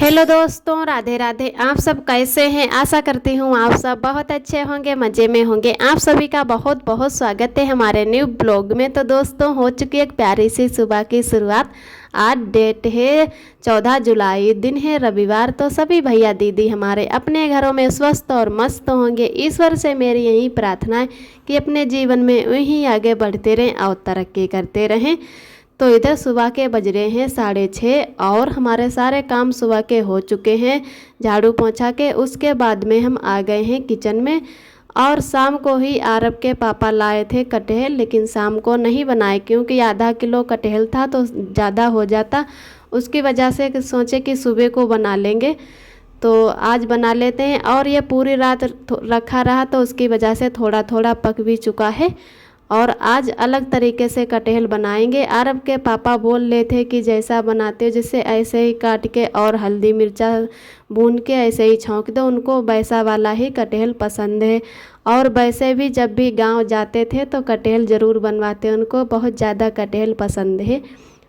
Hello दोस्तों, राधे राधे। आप सब कैसे हैं? आशा करती हूँ आप सब बहुत अच्छे होंगे, मज़े में होंगे। आप सभी का बहुत बहुत स्वागत है हमारे न्यू ब्लॉग में। तो दोस्तों, हो चुकी एक प्यारी सी सुबह की शुरुआत। आज डेट है 14 जुलाई, दिन है रविवार। तो सभी भैया दीदी हमारे अपने घरों में स्वस्थ और मस्त होंगे। ईश्वर से मेरी यही प्रार्थना है कि अपने जीवन में यूँ आगे बढ़ते रहें और तरक्की करते रहें। तो इधर सुबह के बज रहे हैं 6:30 और हमारे सारे काम सुबह के हो चुके हैं, झाड़ू पोंछा के। उसके बाद में हम आ गए हैं किचन में। और शाम को ही आरब के पापा लाए थे कटहल, लेकिन शाम को नहीं बनाए क्योंकि आधा किलो कटहल था तो ज़्यादा हो जाता। उसकी वजह से सोचे कि सुबह को बना लेंगे, तो आज बना लेते हैं। और ये पूरी रात रखा रहा तो उसकी वजह से थोड़ा थोड़ा पक भी चुका है। और आज अलग तरीके से कटहल बनाएंगे। अरब के पापा बोल रहे थे कि जैसा बनाते हो जिससे ऐसे ही काट के और हल्दी मिर्चा भून के ऐसे ही छौंक दो, उनको वैसा वाला ही कटहल पसंद है। और वैसे भी जब भी गांव जाते थे तो कटहल ज़रूर बनवाते, उनको बहुत ज़्यादा कटहल पसंद है।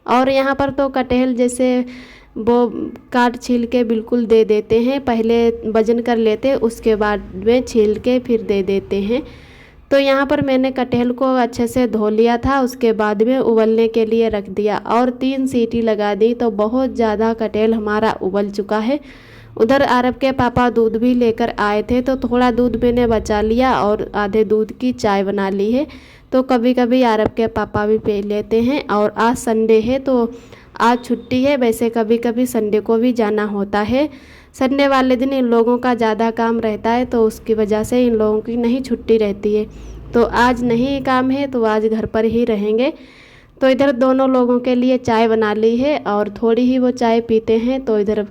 और यहाँ पर तो कटहल जैसे वो काट छील के बिल्कुल दे देते हैं, पहले वजन कर लेते उसके बाद में छील के फिर दे देते हैं। तो यहाँ पर मैंने कटहल को अच्छे से धो लिया था, उसके बाद में उबलने के लिए रख दिया और 3 सीटी लगा दी। तो बहुत ज़्यादा कटहल हमारा उबल चुका है। उधर अरब के पापा दूध भी लेकर आए थे तो थोड़ा दूध मैंने बचा लिया और आधे दूध की चाय बना ली है। तो कभी कभी अरब के पापा भी पी लेते हैं। और आज संडे है तो आज छुट्टी है। वैसे कभी कभी संडे को भी जाना होता है। संडे वाले दिन इन लोगों का ज़्यादा काम रहता है तो उसकी वजह से इन लोगों की नहीं छुट्टी रहती है। तो आज नहीं काम है तो आज घर पर ही रहेंगे। तो इधर दोनों लोगों के लिए चाय बना ली है और थोड़ी ही वो चाय पीते हैं। तो इधर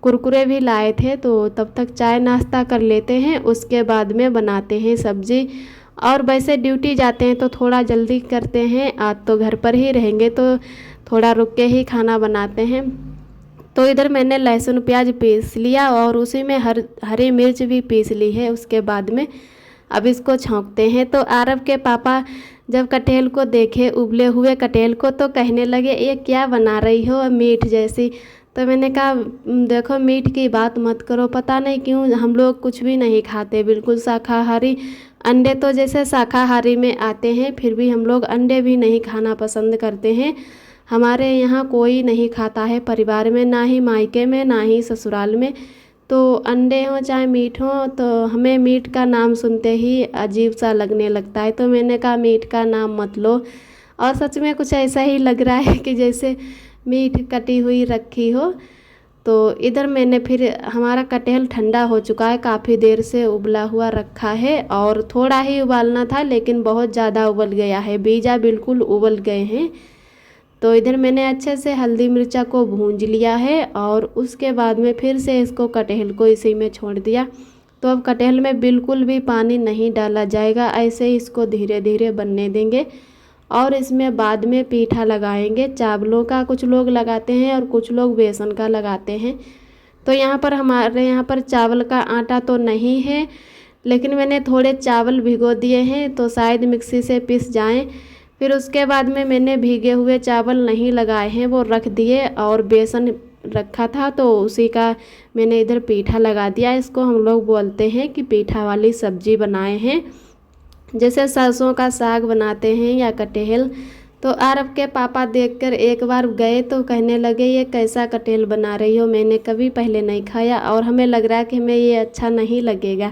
कुरकुरे भी लाए थे तो तब तक चाय नाश्ता कर लेते हैं, उसके बाद में बनाते हैं सब्ज़ी। और वैसे ड्यूटी जाते हैं तो थोड़ा जल्दी करते हैं, आज तो घर पर ही रहेंगे तो थोड़ा रुक के ही खाना बनाते हैं। तो इधर मैंने लहसुन प्याज पीस लिया और उसी में हरी मिर्च भी पीस ली है। उसके बाद में अब इसको छौंकते हैं। तो अरब के पापा जब कटहल को देखे, उबले हुए कटहल को, तो कहने लगे ये क्या बना रही हो मीठ जैसी। तो मैंने कहा देखो मीठ की बात मत करो, पता नहीं क्यों हम लोग कुछ भी नहीं खाते, बिल्कुल शाकाहारी। अंडे तो जैसे शाकाहारी में आते हैं फिर भी हम लोग अंडे भी नहीं खाना पसंद करते हैं। हमारे यहाँ कोई नहीं खाता है परिवार में, ना ही मायके में ना ही ससुराल में। तो अंडे हों चाहे मीट हो तो हमें मीट का नाम सुनते ही अजीब सा लगने लगता है। तो मैंने कहा मीट का नाम मत लो। और सच में कुछ ऐसा ही लग रहा है कि जैसे मीट कटी हुई रखी हो। तो इधर मैंने फिर हमारा कटहल ठंडा हो चुका है, काफ़ी देर से उबला हुआ रखा है और थोड़ा ही उबालना था लेकिन बहुत ज़्यादा उबल गया है, बीजा बिल्कुल उबल गए हैं। तो इधर मैंने अच्छे से हल्दी मिर्चा को भूंज लिया है और उसके बाद में फिर से इसको कटहल को इसी में छोड़ दिया। तो अब कटहल में बिल्कुल भी पानी नहीं डाला जाएगा, ऐसे ही इसको धीरे धीरे बनने देंगे। और इसमें बाद में पीठा लगाएंगे चावलों का, कुछ लोग लगाते हैं और कुछ लोग बेसन का लगाते हैं। तो यहाँ पर हमारे यहाँ पर चावल का आटा तो नहीं है, लेकिन मैंने थोड़े चावल भिगो दिए हैं तो शायद मिक्सी से पिस जाएं। फिर उसके बाद में मैंने भीगे हुए चावल नहीं लगाए हैं, वो रख दिए और बेसन रखा था तो उसी का मैंने इधर पीठा लगा दिया। इसको हम लोग बोलते हैं कि पीठा वाली सब्जी बनाए हैं, जैसे सरसों का साग बनाते हैं या कटहल। तो अरब के पापा देखकर एक बार गए तो कहने लगे ये कैसा कटहल बना रही हो, मैंने कभी पहले नहीं खाया और हमें लग रहा है कि हमें ये अच्छा नहीं लगेगा।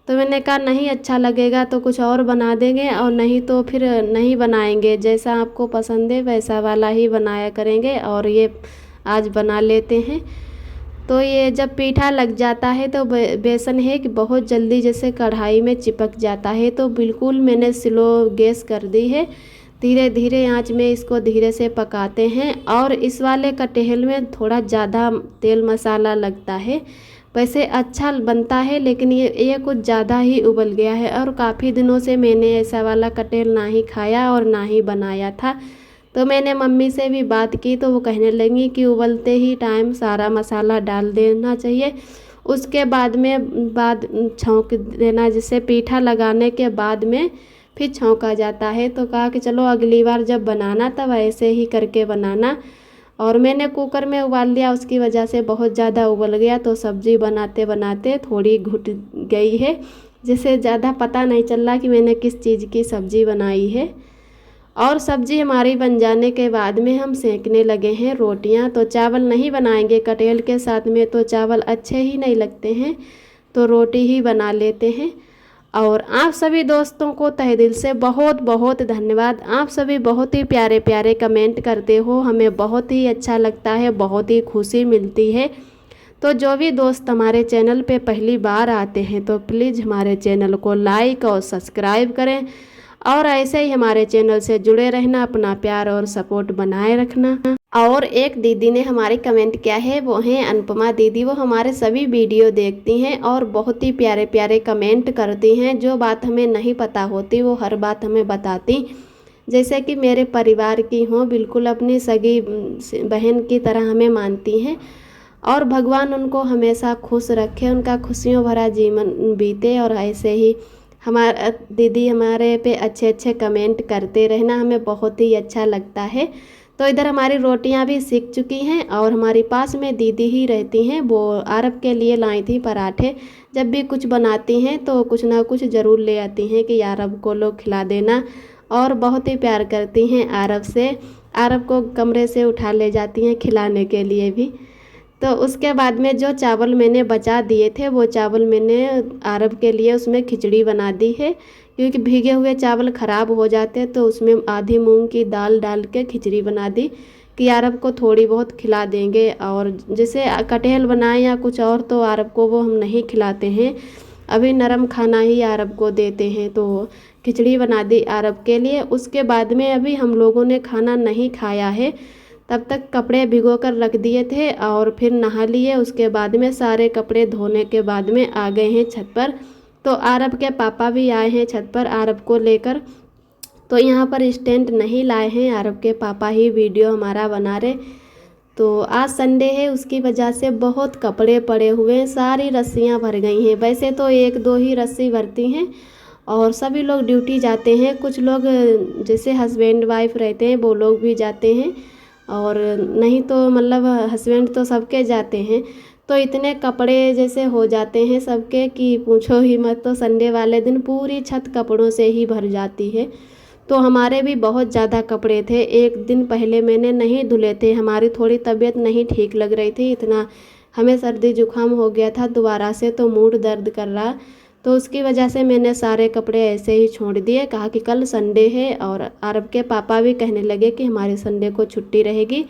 तो मैंने कहा नहीं अच्छा लगेगा तो कुछ और बना देंगे और नहीं तो फिर नहीं बनाएंगे, जैसा आपको पसंद है वैसा वाला ही बनाया करेंगे। और ये आज बना लेते हैं। तो ये जब पीठा लग जाता है तो बेसन है कि बहुत जल्दी जैसे कढ़ाई में चिपक जाता है। तो बिल्कुल मैंने स्लो गैस कर दी है, धीरे धीरे आंच में इसको धीरे से पकाते हैं। और इस वाले कटहल में थोड़ा ज़्यादा तेल मसाला लगता है, वैसे अच्छा बनता है लेकिन ये कुछ ज़्यादा ही उबल गया है। और काफ़ी दिनों से मैंने ऐसा वाला कटहल ना ही खाया और ना ही बनाया था। तो मैंने मम्मी से भी बात की तो वो कहने लगी कि उबलते ही टाइम सारा मसाला डाल देना चाहिए, उसके बाद छौंक देना, जिससे पीठा लगाने के बाद में फिर छौंका जाता है। तो कहा कि चलो अगली बार जब बनाना तब ऐसे ही करके बनाना। और मैंने कुकर में उबाल लिया, उसकी वजह से बहुत ज़्यादा उबल गया, तो सब्ज़ी बनाते बनाते थोड़ी घुट गई है, जिससे ज़्यादा पता नहीं चल रहा कि मैंने किस चीज़ की सब्ज़ी बनाई है। और सब्ज़ी हमारी बन जाने के बाद में हम सेंकने लगे हैं रोटियां। तो चावल नहीं बनाएंगे कटहल के साथ में, तो चावल अच्छे ही नहीं लगते हैं, तो रोटी ही बना लेते हैं। और आप सभी दोस्तों को तहे दिल से बहुत बहुत धन्यवाद। आप सभी बहुत ही प्यारे प्यारे कमेंट करते हो, हमें बहुत ही अच्छा लगता है, बहुत ही खुशी मिलती है। तो जो भी दोस्त हमारे चैनल पे पहली बार आते हैं तो प्लीज़ हमारे चैनल को लाइक और सब्सक्राइब करें, और ऐसे ही हमारे चैनल से जुड़े रहना, अपना प्यार और सपोर्ट बनाए रखना। और एक दीदी ने हमारी कमेंट किया है, वो हैं अनुपमा दीदी। वो हमारे सभी वीडियो देखती हैं और बहुत ही प्यारे प्यारे कमेंट करती हैं। जो बात हमें नहीं पता होती वो हर बात हमें बताती, जैसे कि मेरे परिवार की हों, बिल्कुल अपनी सगी बहन की तरह हमें मानती हैं। और भगवान उनको हमेशा खुश रखे, उनका खुशियों भरा जीवन बीते। और ऐसे ही हमारा दीदी हमारे पे अच्छे अच्छे कमेंट करते रहना, हमें बहुत ही अच्छा लगता है। तो इधर हमारी रोटियां भी सीख चुकी हैं, और हमारी पास में दीदी ही रहती हैं, वो आरब के लिए लाई थी पराठे। जब भी कुछ बनाती हैं तो कुछ ना कुछ ज़रूर ले आती हैं कि आरब को लोग खिला देना, और बहुत ही प्यार करती हैं आरब से। आरब को कमरे से उठा ले जाती हैं खिलाने के लिए भी। तो उसके बाद में जो चावल मैंने बचा दिए थे, वो चावल मैंने आरब के लिए उसमें खिचड़ी बना दी है, क्योंकि भीगे हुए चावल ख़राब हो जाते, तो उसमें आधी मूंग की दाल डाल के खिचड़ी बना दी कि आरब को थोड़ी बहुत खिला देंगे। और जैसे कटहल बनाए या कुछ और, तो आरब को वो हम नहीं खिलाते हैं, अभी नरम खाना ही आरब को देते हैं। तो खिचड़ी बना दी आरब के लिए। उसके बाद में अभी हम लोगों ने खाना नहीं खाया है, तब तक कपड़े भिगो कर रख दिए थे और फिर नहा लिए। उसके बाद में सारे कपड़े धोने के बाद में आ गए हैं छत पर। तो आरब के पापा भी आए हैं छत पर आरब को लेकर। तो यहाँ पर स्टैंड नहीं लाए हैं, आरब के पापा ही वीडियो हमारा बना रहे। तो आज संडे है, उसकी वजह से बहुत कपड़े पड़े हुए हैं, सारी रस्सियाँ भर गई हैं। वैसे तो एक दो ही रस्सी भरती हैं, और सभी लोग ड्यूटी जाते हैं। कुछ लोग जैसे हस्बैंड वाइफ रहते हैं वो लोग भी जाते हैं, और नहीं तो मतलब हस्बैंड तो सबके जाते हैं। तो इतने कपड़े जैसे हो जाते हैं सबके कि पूछो ही मत। तो संडे वाले दिन पूरी छत कपड़ों से ही भर जाती है। तो हमारे भी बहुत ज़्यादा कपड़े थे। एक दिन पहले मैंने नहीं धुले थे, हमारी थोड़ी तबीयत नहीं ठीक लग रही थी, इतना हमें सर्दी जुकाम हो गया था दोबारा से, तो मूड दर्द कर रहा। तो उसकी वजह से मैंने सारे कपड़े ऐसे ही छोड़ दिए, कहा कि कल संडे है। और आरब के पापा भी कहने लगे कि हमारे संडे को छुट्टी रहेगी,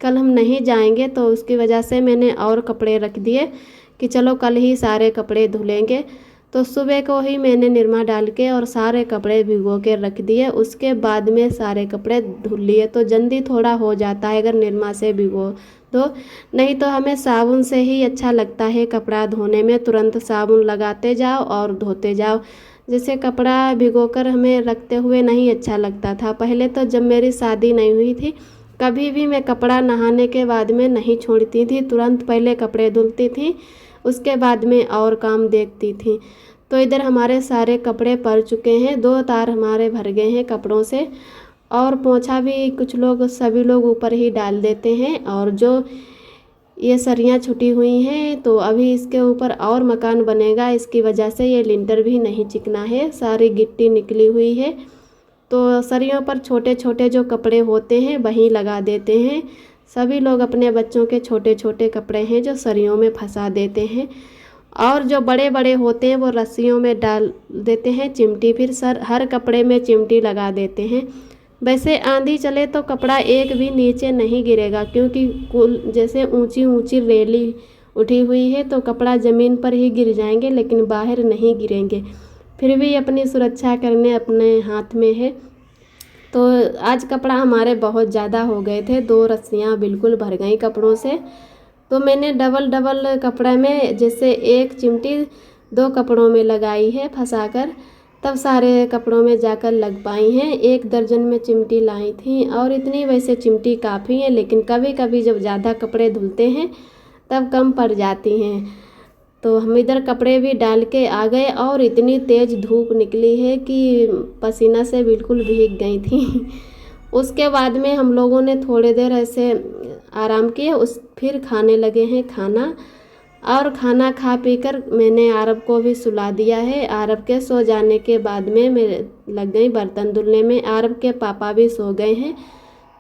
कल हम नहीं जाएंगे। तो उसकी वजह से मैंने और कपड़े रख दिए कि चलो कल ही सारे कपड़े धुलेंगे। तो सुबह को ही मैंने निरमा डाल के और सारे कपड़े भिगो के रख दिए। उसके बाद में सारे कपड़े धुल लिए, तो जल्दी थोड़ा हो जाता है अगर निरमा से भिगो दो। नहीं तो हमें साबुन से ही अच्छा लगता है कपड़ा धोने में, तुरंत साबुन लगाते जाओ और धोते जाओ। जैसे कपड़ा भिगोकर हमें रखते हुए नहीं अच्छा लगता था पहले। तो जब मेरी शादी नहीं हुई थी, कभी भी मैं कपड़ा नहाने के बाद में नहीं छोड़ती थी, तुरंत पहले कपड़े धुलती थी, उसके बाद में और काम देखती थी। तो इधर हमारे सारे कपड़े पड़ चुके हैं, 2 तार हमारे भर गए हैं कपड़ों से। और पोंछा भी कुछ लोग सभी लोग ऊपर ही डाल देते हैं। और जो ये सरियाँ छुटी हुई हैं, तो अभी इसके ऊपर और मकान बनेगा, इसकी वजह से ये लिंटर भी नहीं चिकना है, सारी गिट्टी निकली हुई है। तो सरियों पर छोटे छोटे जो कपड़े होते हैं वहीं लगा देते हैं। सभी लोग अपने बच्चों के छोटे छोटे कपड़े हैं जो सरियों में फंसा देते हैं, और जो बड़े बड़े होते हैं वो रस्सियों में डाल देते हैं चिमटी, फिर हर कपड़े में चिमटी लगा देते हैं। वैसे आंधी चले तो कपड़ा एक भी नीचे नहीं गिरेगा, क्योंकि कुल जैसे ऊंची ऊंची रेली उठी हुई है, तो कपड़ा ज़मीन पर ही गिर जाएंगे लेकिन बाहर नहीं गिरेंगे। फिर भी अपनी सुरक्षा करने अपने हाथ में है। तो आज कपड़ा हमारे बहुत ज़्यादा हो गए थे, 2 रस्सियाँ बिल्कुल भर गई कपड़ों से। तो मैंने डबल डबल कपड़े में जैसे एक चिमटी 2 कपड़ों में लगाई है फंसाकर, तब सारे कपड़ों में जाकर लग पाई हैं। 1 दर्जन में चिमटी लाई थी, और इतनी वैसे चिमटी काफ़ी है, लेकिन कभी कभी जब ज़्यादा कपड़े धुलते हैं तब कम पड़ जाती हैं। तो हम इधर कपड़े भी डाल के आ गए, और इतनी तेज़ धूप निकली है कि पसीना से बिल्कुल भीग गई थी। उसके बाद में हम लोगों ने थोड़ी देर ऐसे आराम किया, फिर खाने लगे हैं खाना। और खाना खा पी कर मैंने आरब को भी सुला दिया है। आरब के सो जाने के बाद में मैं लग गई बर्तन धुलने में। आरब के पापा भी सो गए हैं,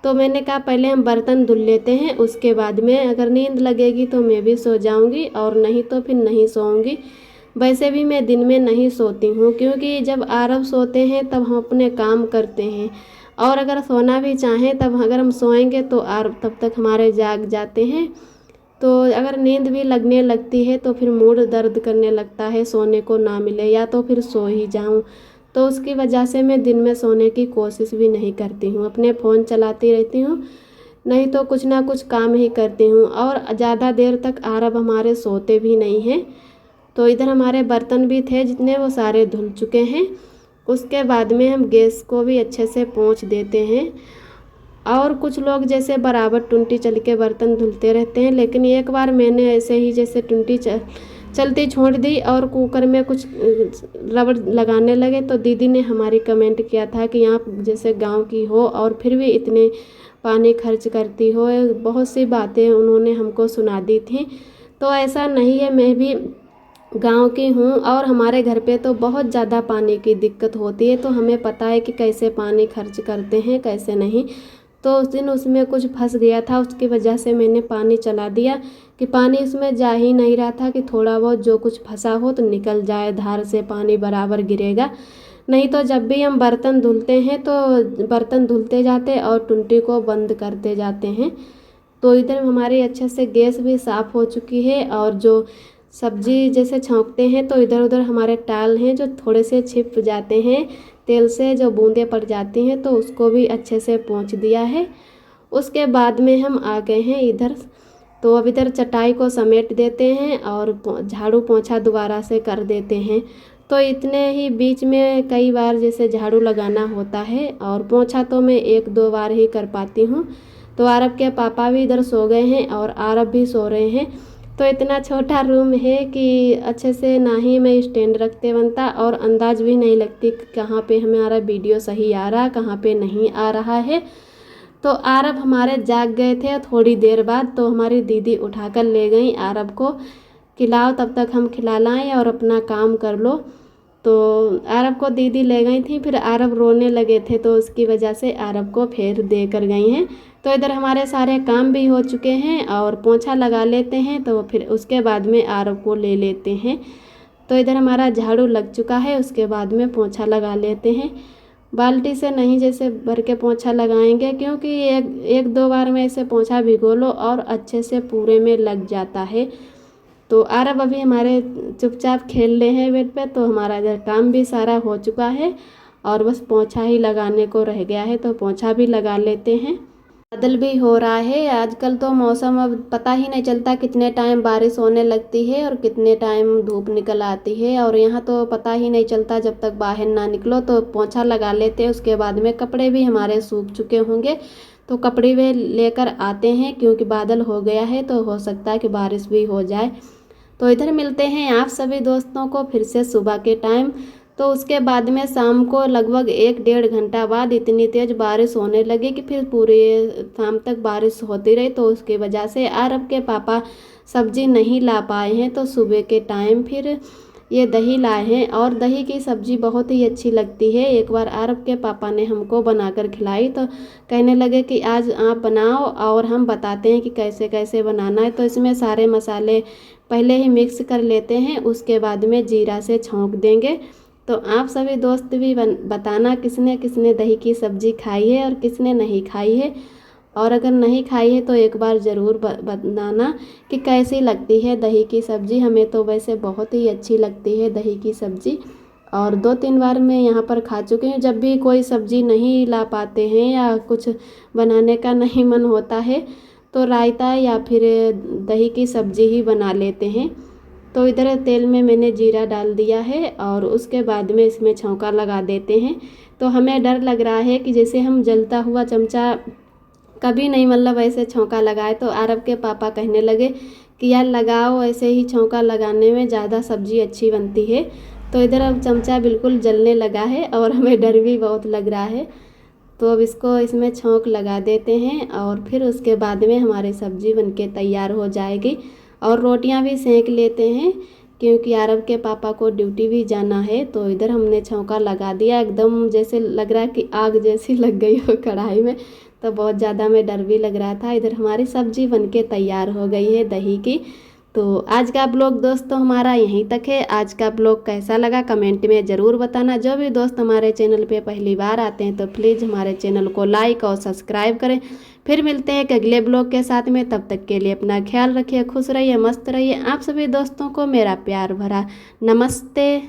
तो मैंने कहा पहले हम बर्तन धुल लेते हैं, उसके बाद में अगर नींद लगेगी तो मैं भी सो जाऊंगी और नहीं तो फिर नहीं सोऊंगी। वैसे भी मैं दिन में नहीं सोती हूँ, क्योंकि जब आरब सोते हैं तब हम अपने काम करते हैं, और अगर सोना भी चाहें तब अगर हम सोएंगे तो आरब तब तक हमारे जाग जाते हैं। तो अगर नींद भी लगने लगती है तो फिर मूड दर्द करने लगता है, सोने को ना मिले या तो फिर सो ही जाऊं। तो उसकी वजह से मैं दिन में सोने की कोशिश भी नहीं करती हूँ, अपने फ़ोन चलाती रहती हूँ, नहीं तो कुछ ना कुछ काम ही करती हूँ। और ज़्यादा देर तक आरब हमारे सोते भी नहीं हैं। तो इधर हमारे बर्तन भी थे जितने, वो सारे धुल चुके हैं। उसके बाद में हम गैस को भी अच्छे से पोंछ देते हैं। और कुछ लोग जैसे बराबर टुंटी चल के बर्तन धुलते रहते हैं, लेकिन एक बार मैंने ऐसे ही जैसे टुंटी चलती छोड़ दी और कुकर में कुछ रबड़ लगाने लगे, तो दीदी ने हमारी कमेंट किया था कि आप जैसे गांव की हो और फिर भी इतने पानी खर्च करती हो। बहुत सी बातें उन्होंने हमको सुना दी थी। तो ऐसा नहीं है, मैं भी गांव की हूँ और हमारे घर पे तो बहुत ज़्यादा पानी की दिक्कत होती है, तो हमें पता है कि कैसे पानी खर्च करते हैं कैसे नहीं। तो उस दिन उसमें कुछ फंस गया था, उसकी वजह से मैंने पानी चला दिया कि पानी उसमें जा ही नहीं रहा था कि थोड़ा बहुत जो कुछ फंसा हो तो निकल जाए, धार से पानी बराबर गिरेगा। नहीं तो जब भी हम बर्तन धुलते हैं तो बर्तन धुलते जाते और टुंटी को बंद करते जाते हैं। तो इधर हमारी अच्छे से गैस भी साफ़ हो चुकी है, और जो सब्जी जैसे छौंकते हैं तो इधर उधर हमारे टाल हैं जो थोड़े से छिप जाते हैं, तेल से जो बूंदें पड़ जाती हैं, तो उसको भी अच्छे से पोंछ दिया है। उसके बाद में हम आ गए हैं इधर। तो अब इधर चटाई को समेट देते हैं और झाड़ू पोंछा दोबारा से कर देते हैं। तो इतने ही बीच में कई बार जैसे झाड़ू लगाना होता है, और पोंछा तो मैं 1-2 बार ही कर पाती हूँ। तो आरब के पापा भी इधर सो गए हैं और आरब भी सो रहे हैं। तो इतना छोटा रूम है कि अच्छे से ना ही मैं स्टैंड रखते बनता, और अंदाज भी नहीं लगती कि कहाँ पे हमारा वीडियो सही आ रहा कहाँ पे नहीं आ रहा है। तो आरब हमारे जाग गए थे थोड़ी देर बाद, तो हमारी दीदी उठाकर ले गई आरब को, खिलाओ तब तक हम खिला लाएँ और अपना काम कर लो। तो आरब को दीदी ले गई थी, फिर आरब रोने लगे थे तो उसकी वजह से आरब को फिर दे कर गई हैं। तो इधर हमारे सारे काम भी हो चुके हैं और पोंछा लगा लेते हैं, तो फिर उसके बाद में आरब को ले लेते हैं। तो इधर हमारा झाड़ू लग चुका है, उसके बाद में पोंछा लगा लेते हैं। बाल्टी से नहीं जैसे भर के पोंछा लगाएंगे, क्योंकि एक 2 बार में ऐसे पोंछा भिगो लो और अच्छे से पूरे में लग जाता है। तो आरब अभी हमारे चुपचाप खेल रहे हैं बेड पे, तो हमारा इधर काम भी सारा हो चुका है और बस पोंछा ही लगाने को रह गया है, तो पोंछा भी लगा लेते हैं। बादल भी हो रहा है आजकल, तो मौसम अब पता ही नहीं चलता कितने टाइम बारिश होने लगती है और कितने टाइम धूप निकल आती है। और यहाँ तो पता ही नहीं चलता, जब तक बाहर ना निकलो तो पोंछा लगा लेते हैं। उसके बाद में कपड़े भी हमारे सूख चुके होंगे, तो कपड़े वे लेकर आते हैं, क्योंकि बादल हो गया है तो हो सकता है कि बारिश भी हो जाए। तो इधर मिलते हैं आप सभी दोस्तों को फिर से सुबह के टाइम। तो उसके बाद में शाम को लगभग 1-1.5 घंटा बाद इतनी तेज़ बारिश होने लगी कि फिर पूरे शाम तक बारिश होती रही। तो उसकी वजह से आरब के पापा सब्जी नहीं ला पाए हैं, तो सुबह के टाइम फिर ये दही लाए हैं, और दही की सब्ज़ी बहुत ही अच्छी लगती है। एक बार आरब के पापा ने हमको बनाकर खिलाई, तो कहने लगे कि आज आप बनाओ और हम बताते हैं कि कैसे कैसे बनाना है। तो इसमें सारे मसाले पहले ही मिक्स कर लेते हैं, उसके बाद में जीरा से छौंक देंगे। तो आप सभी दोस्त भी बताना किसने किसने दही की सब्ज़ी खाई है और किसने नहीं खाई है, और अगर नहीं खाई है तो एक बार ज़रूर बताना कि कैसी लगती है दही की सब्ज़ी। हमें तो वैसे बहुत ही अच्छी लगती है दही की सब्ज़ी, और 2-3 बार मैं यहाँ पर खा चुकी हूँ। जब भी कोई सब्ज़ी नहीं ला पाते हैं या कुछ बनाने का नहीं मन होता है, तो रायता या फिर दही की सब्ज़ी ही बना लेते हैं। तो इधर तेल में मैंने जीरा डाल दिया है और उसके बाद में इसमें छौंका लगा देते हैं। तो हमें डर लग रहा है कि जैसे हम जलता हुआ चमचा कभी नहीं मतलब ऐसे छौंका लगाए, तो आरब के पापा कहने लगे कि यार लगाओ, ऐसे ही छौंका लगाने में ज़्यादा सब्ज़ी अच्छी बनती है। तो इधर अब चमचा बिल्कुल जलने लगा है और हमें डर भी बहुत लग रहा है। तो अब इसको इसमें छौंक लगा देते हैं और फिर उसके बाद में हमारी सब्ज़ी बनके तैयार हो जाएगी। और रोटियां भी सेंक लेते हैं क्योंकि आरव के पापा को ड्यूटी भी जाना है। तो इधर हमने छौंका लगा दिया, एकदम जैसे लग रहा है कि आग जैसी लग गई हो कढ़ाई में, तो बहुत ज़्यादा में डर भी लग रहा था। इधर हमारी सब्ज़ी बनके तैयार हो गई है दही की। तो आज का ब्लॉग दोस्तों हमारा यहीं तक है। आज का ब्लॉग कैसा लगा कमेंट में ज़रूर बताना। जो भी दोस्त हमारे चैनल पे पहली बार आते हैं तो प्लीज़ हमारे चैनल को लाइक और सब्सक्राइब करें। फिर मिलते हैं एक अगले ब्लॉग के साथ में, तब तक के लिए अपना ख्याल रखिए, खुश रहिए, मस्त रहिए। आप सभी दोस्तों को मेरा प्यार भरा नमस्ते।